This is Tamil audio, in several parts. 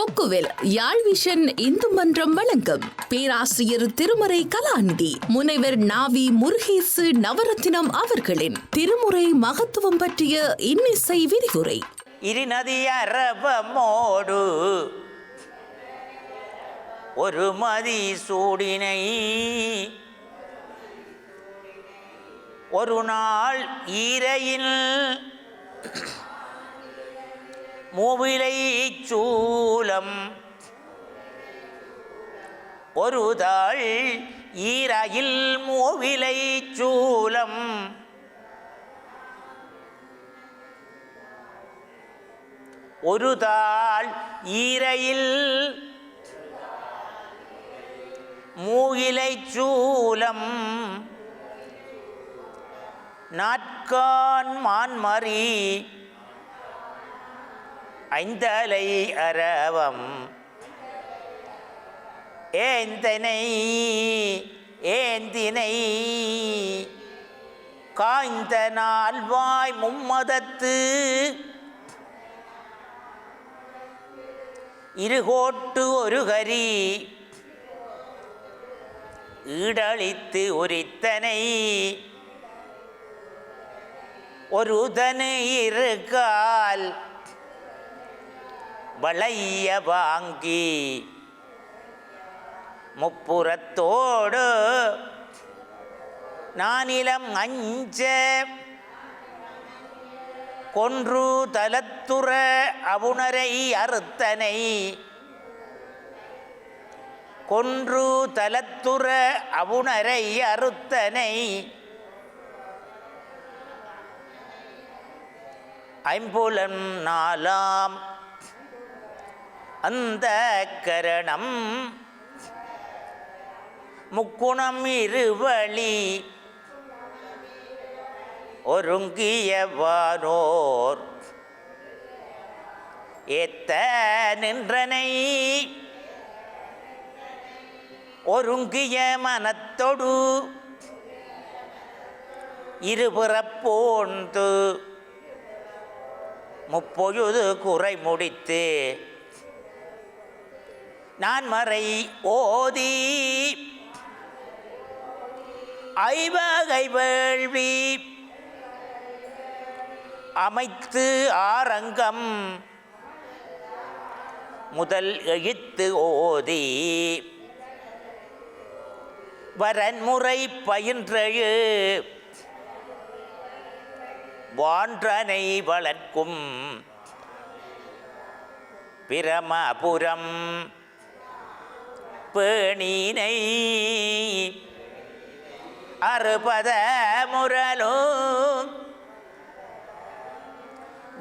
கொக்குவில் யாழ் விஷன் இந்து மன்றம் வழங்கும் பேராசிரியர் திருமறை கலாநிதி முனைவர் நாவி முருகேசு நவரத்தினம் அவர்களின் திருமுறை மகத்துவம் பற்றிய இன்னிசை விரிவுரை. இருநதியரபமோடு ஒரு மதி சூடினை ஒரு நாள் ஈரையில் மூவிலை சூலம் ஒரு தாள் ஈரையில் மூவிலை சூலம் ஒரு தாள் ஈரையில் மூகிலை சூலம் நாட்கான் மான்மறி ஐந்தலை அரவம் ஏந்தனை ஏந்தினை காய்ந்த நால்வாய் மும்மதத்து இருகோட்டு ஒரு கரி ஈடழித்து உரித்தனை ஒரு தனு இருக்கால் வளைய வாங்கி முப்புறத்தோடு நானிலம் அஞ்ச கொன்று தலத்துற அவுணரை அறுத்தனை கொன்று தலத்துற அவுணரை அறுத்தனை ஐம்புலன் நாலாம் அந்த கரணம் முக்குணம் இருவழி ஒருங்கியவானோர் ஏத்த நின்றனை ஒருங்கிய மனத்தொடு இருபுறப்போந்து முப்பொழுது குறை முடித்து நான் மறை ஓதி ஐவகை வேள்வி அமைத்து ஆரங்கம் முதல் எழுத்து ஓதி வரன்முறை பயின்றழு வான்றனை வளர்க்கும் பிரமபுரம் பேணினை அறுபத முரலும்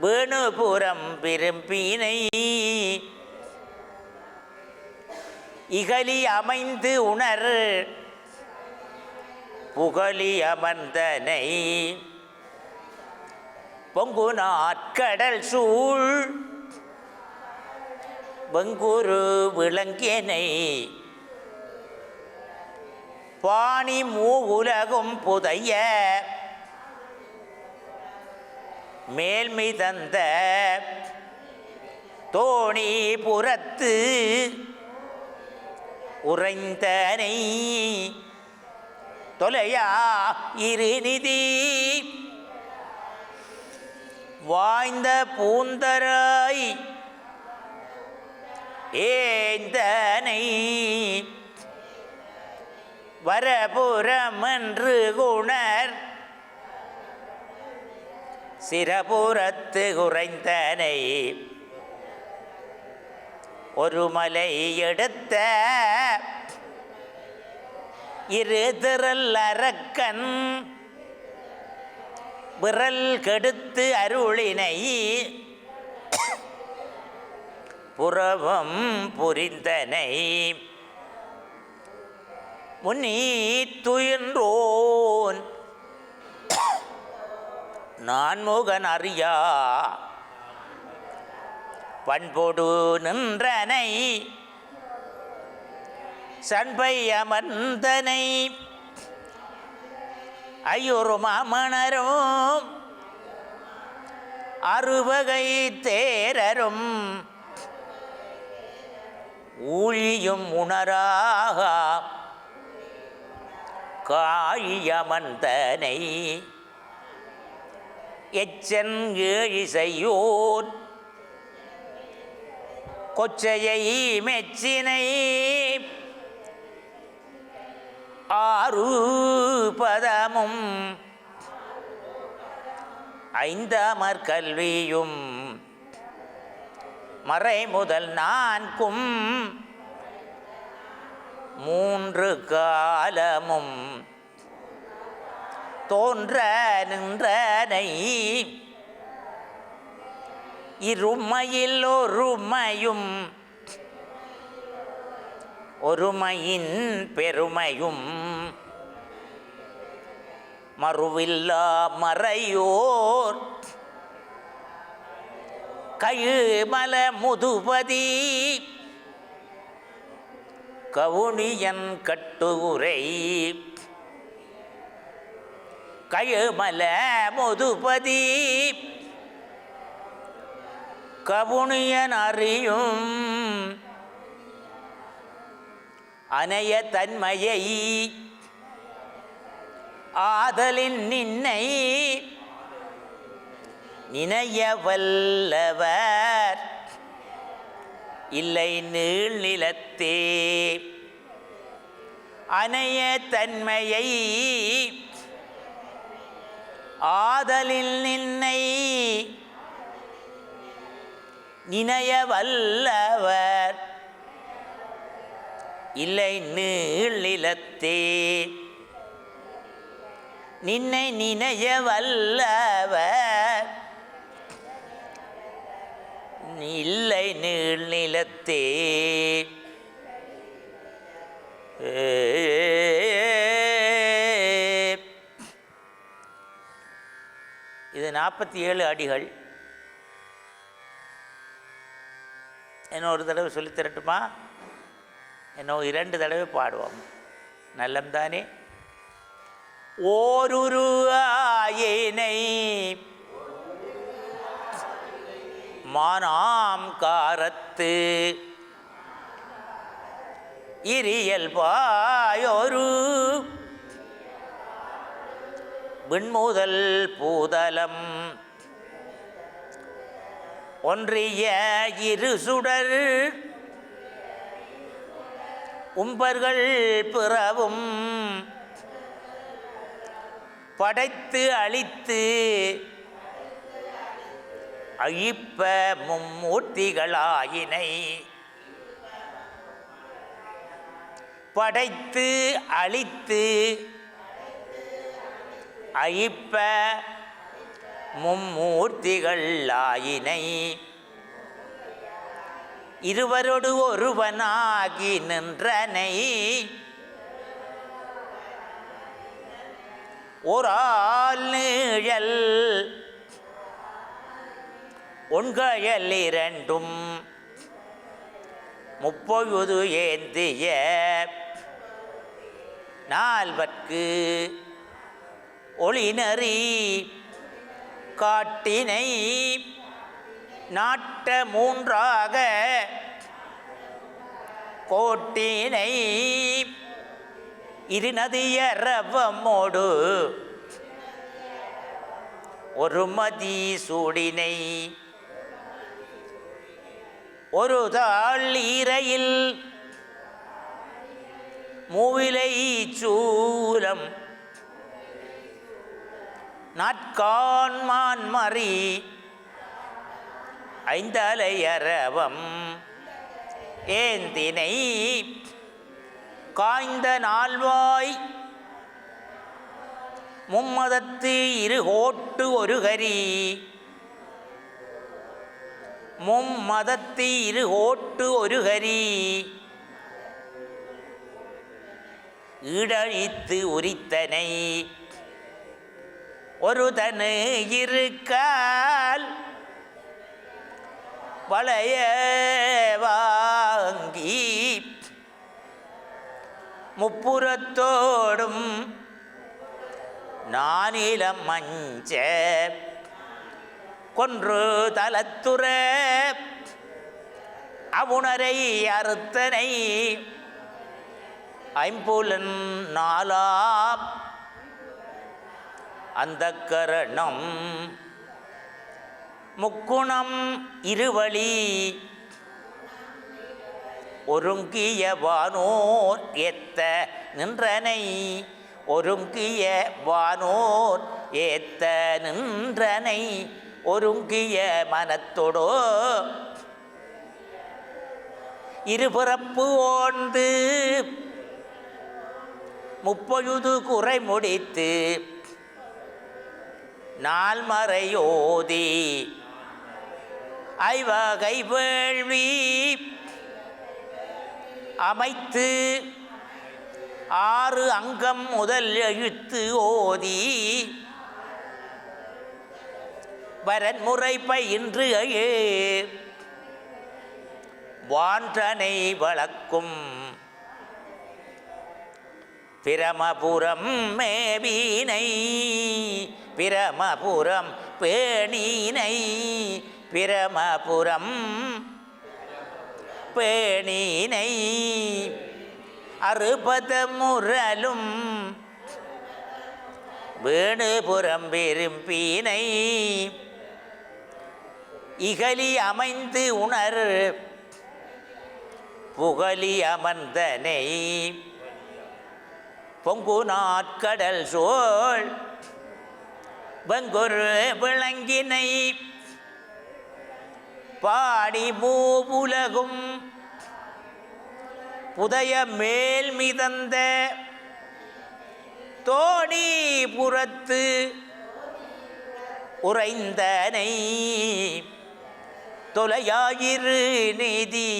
வேணுபுரம் விரும்பினை இகலி அமைந்து உணர் புகழி அமர்ந்தனை பொங்கு நாட்கடல் சூழ் வெங்குரு விளங்கியனை பாணி மூவுலகும் புதைய மேல்மை தந்த தோணி புறத்து உறைந்தனை தொலையா இருநிதி வாய்ந்த பூந்தராய் ஏந்தனை வரபுறமென்று குணர் சிரபுரத்து குறைந்தனை ஒரு மலை எடுத்த இரு திரள் அரக்கன் விரல் கெடுத்து அருளினை புறவம் புரிந்தனை முன்னீத்துயின்றோன் நான்முகன் அறியா பண்பொடு நின்றனை சண்பை அமர்ந்தனை ஐயுறு மாமணரும் அறுவகை தேரரும் ஊழியும் உணராக காழியமர்ந்தனை எச்சன் ஏழிசையோன் கொச்சையை மெச்சினை ஆறு பதமும் ஐந்தமர் கல்வியும் மறைமுதல் நான்கும் மூன்று காலமும் தோன்ற நின்றனை இருமையில் ஒருமையும் ஒருமையின் பெருமையும் மறுவில்லா மறையோர் கழுமல முதுபதி கவுனியன் கட்டுரை கழுமல முதுபதி கவுனியன் அறியும் அனைய தன்மையை ஆதலின் நின்னை நினைய வல்லவர் இல்லை நீள்நிலத்தே அனைய தன்மையை ஆதலில் நின்னை நினைய வல்லவர் இல்லை நீள்நிலத்தே நின்னை நினைய வல்லவர் இல்லை நீள்நிலத்தே. இது 47 அடிகள். என்ன ஒரு தடவை சொல்லி தரட்டுமா? என்ன 2 தடவை பாடுவோம். நல்லம்தானே. ஓருரு ஆயினை மானாம் காரத்து இரியல் பாயொரு விண்முதல் பூதலம் ஒன்றிய இரு சுடர் உம்பர்கள் பிறவும் படைத்து அழித்து அழிப்ப மும்மூர்த்திகளாயினை படைத்து அழித்து அழிப்ப மும்மூர்த்திகளாயினை இருவரோடு ஒருவனாகி நின்றனை ஓரால் நீழல் ஒன்கயல் இரண்டும் முப்பொழுது ஏந்திய நால்வர்க்கு ஒளிநறி காட்டினை நாட்ட மூன்றாக கோட்டினை இருநதியரவமோடு ஒரு மதி சூடினை ஒரு தாள் ஈரையில் மூவிலை சூலம் நாட்கான்மான் மறி ஐந்தலையரவம் ஏந்தினை காய்ந்த நால்வாய் மும்மதத்து இருகோட்டு ஒரு கரி மும்மதத்து இருகோட்டு ஒரு கரி ஈடழித்து உரித்தனை ஒரு தனு இருக்கால் வளைய வாங்கி முப்புறத்தோடும் நானிலம் மஞ்ச கொன்று தலத்துற அவுணரை அறுத்தனை ஐம்புலன் நாலா அந்த கரணம் முக்குணம் இருவழி ஒருங்கிய வானோர் ஏத்த நின்றனை ஒருங்கிய வானோர் ஏத்த நின்றனை ஒருங்கிய மனத்தொடோ இருபிறப்பு ஓர்ந்து முப்பொழுது குறை முடித்து நால்மறையோதி ஐவகை வேள்வி அமைத்து 6 அங்கம் முதல் எழுத்து ஓதி வரன்முறை பயின்று வான்றனை வளர்க்கும் பிரமபுரம் மேபீனை பிரமபுரம் பேணினை பிரமபுரம் பேணினை அறுபத முரலும் வேணுபுறம் விரும்பினை இகலி அமைந்து உணர் புகலி அமர்ந்தனை பொங்கு நாட்கடல் சோழ் வெங்கொரு விளங்கினை பாடி மூவுலகும் புதைய மேல் மிதந்த தோணி புறத்து உறைந்தனை தொலையாயிரு நீதி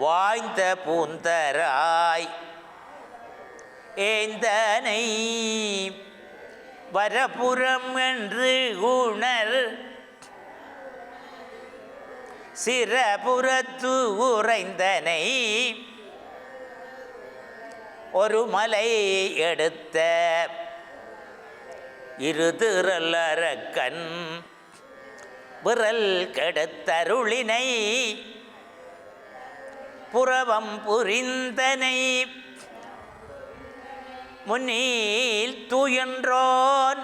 வாய்ந்த பூந்தராய் ஏந்தனை வரபுறம் என்று உணர் சிறபுறத்து உறைந்தனை ஒரு மலை எடுத்த இருதிரல் அரக்கன் விரல் கெடுத்தருளினை புறவம் புரிந்தனை முன்னில் தூயன்றோன்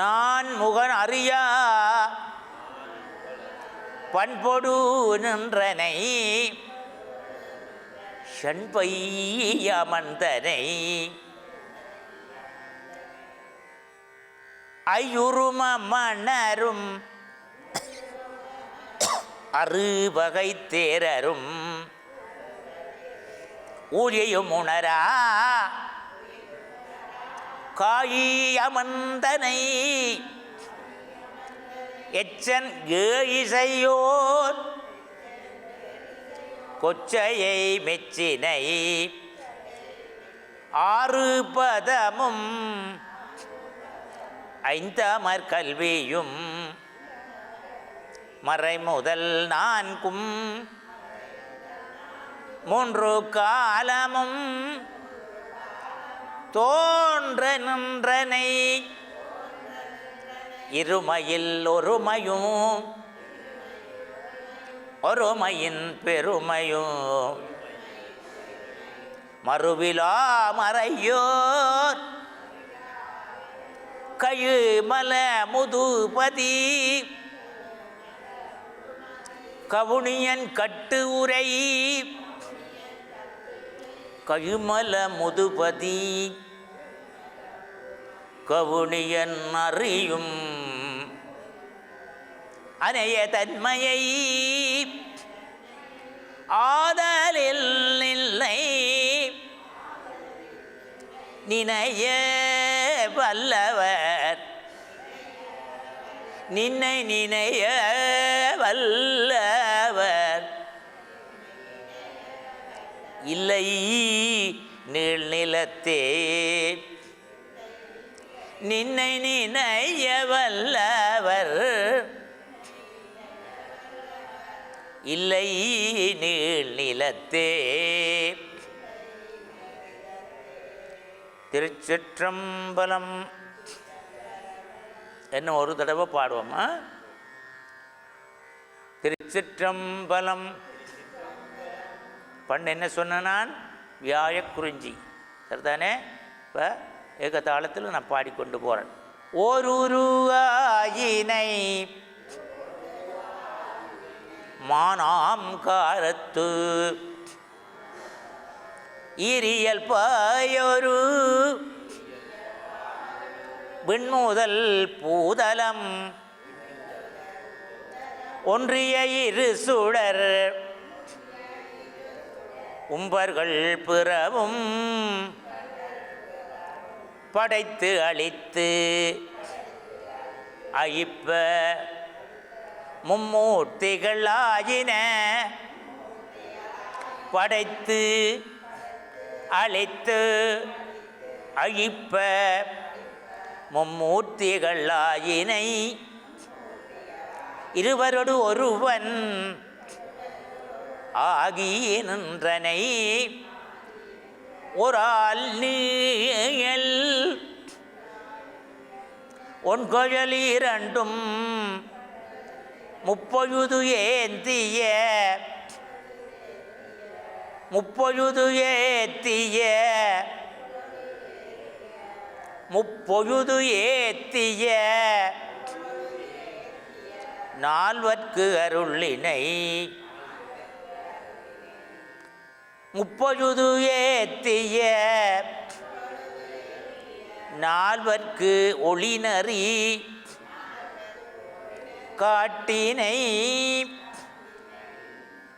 நான் முகன் அறியா பண்பொடு நின்றனை ஷண்பையமந்தனை ஐயுரும மணரும் அறுவகை தேரரும் ஊழியும் உணரா காயமந்தனை எச்சன் ஏசையோர் கொச்சையை மெச்சினை 6 பதமும் 5 அமர் கல்வியும் மறைமுதல் 4ம் 3 காலமும் தோன்ற நின்றனை இருமையில் ஒருமையும் ஒருமையின் பெருமையும் மறுவிலா மறையோர் கயுமல முதுபதி கவுனியன் கட்டு உரை கயுமல முதுபதி கவுனியன் அறியும் அனைய தன்மையை ஆதலில் இல்லை நினைய வல்லவர் நின்னை நினைய வல்லவர் இல்லை நீள்நிலத்தே நின்னை நினைய வல்லவர் இல்லை நீள்நிலத்தே. திருச்சிற்றம்பலம் என்ன ஒரு தடவை பாடுவோமா? திருச்சிற்றம்பலம். பண்ண என்ன சொன்ன நான்? வியாழக்குறிஞ்சி. சரிதானே? இப்போ ஏகதாளத்தில் நான் பாடிக்கொண்டு போகிறேன். ஓருருவாயினை மானாம் காரத்து ஈரியல் பாயொரு விண்முதல் பூதலம் ஒன்றிய இரு சுடர் உம்பர்கள் பிறவும் படைத்து அழித்து அழிப்ப மும்மூர்த்திகள் ஆயின படைத்து அழித்து அழிப்ப மும்மூர்த்திகள் ஆயினை இருவரோடு ஒருவன் ஆகி நின்றனை ஒரால் நீயல் ஒன்கொழல் இரண்டும் முப்பொழுது ஏந்திய முப்பொழுது ஏத்திய நால்வர்க்கு அருளினை முப்பொழுது ஏத்திய நால்வர்க்கு ஒளிநறி காட்டினை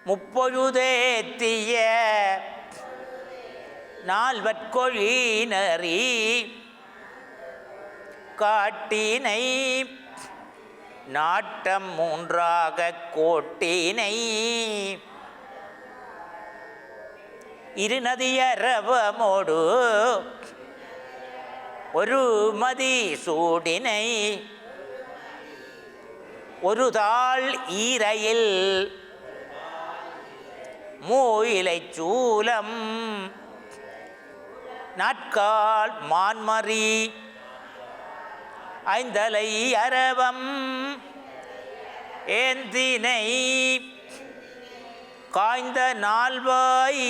முப்பொழுதேத்திய நால்வர்க்கொழிநறி காட்டினை நாட்டம் மூன்றாக கோட்டினை இருநதியரவமோடு ஒரு மதி சூடினை ஒரு தாள் ஈரையில் மூயிலை சூலம் நாட்கால் மான்மறி ஐந்தலை அரவம் ஏந்தினை காய்ந்த நால்வாய்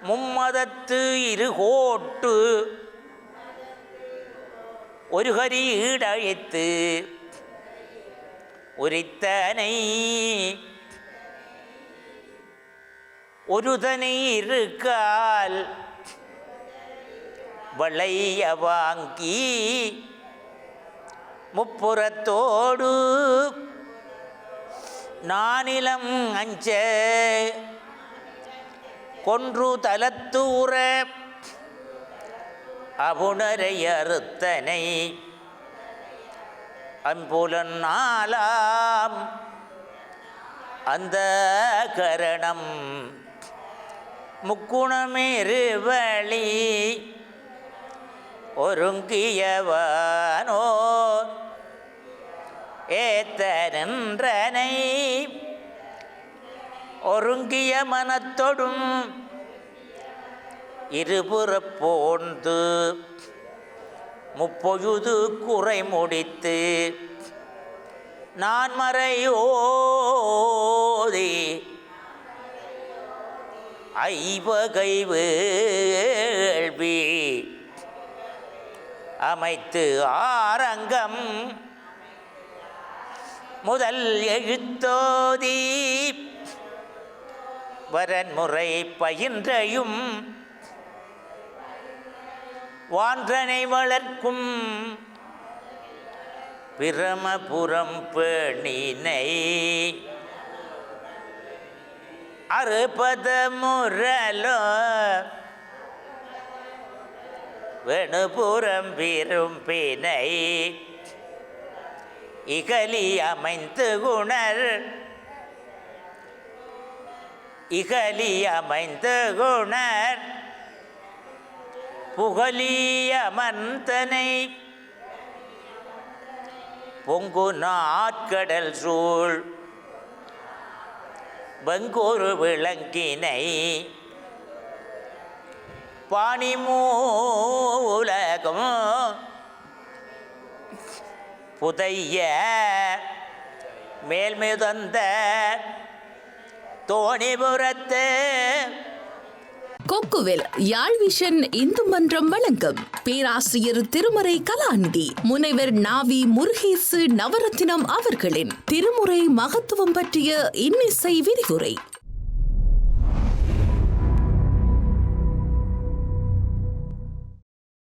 மும்மதத்து இருகோட்டு ஒரு கரி ஈடழித்து உரித்தனை ஒருதனை இருக்கால் வளைய வாங்கி முப்புறத்தோடு நானிலம் அஞ்ச கொன்று தலத்தூர அபுணரை அறுத்தனை அன்புலன் நாளாம் அந்த கரணம் முக்குணமேறுவழி ஒருங்கியவானோ ஏத்த நின்றனை ஒருங்கிய மனத்தொடும் இருபுறப் போந்து முப்பொழுது குறை முடித்து நான் மறையோதி ஐவகை வேள்வி அமைத்து ஆரங்கம் முதல் எழுத்தோதி வரன்முறை பயின்றையும் வான்றனை வளர்க்கும் பிரமபுரம் பேணினை அறுபத முரலோ வெணுபுறம் விரும்பினை இகலி அமைந்து குணர் இகலி அமைந்து குணர் புகலிய மந்தனை பொங்கு நாட்கடல் சூழ் பங்கொரு விளங்கினை பாணிமூலகம் புதைய மேல்மிதந்த தோணிபுரத்து கொக்குவில் யாழ் விஷன் இந்து மன்றம் வழங்கும் பேராசிரியர் திருமறை கலாநிதி முனைவர் நாவி முருகேசு நவரத்தினம் அவர்களின் திருமுறை மகத்துவம் பற்றிய இன்னிசை விரிவுரை.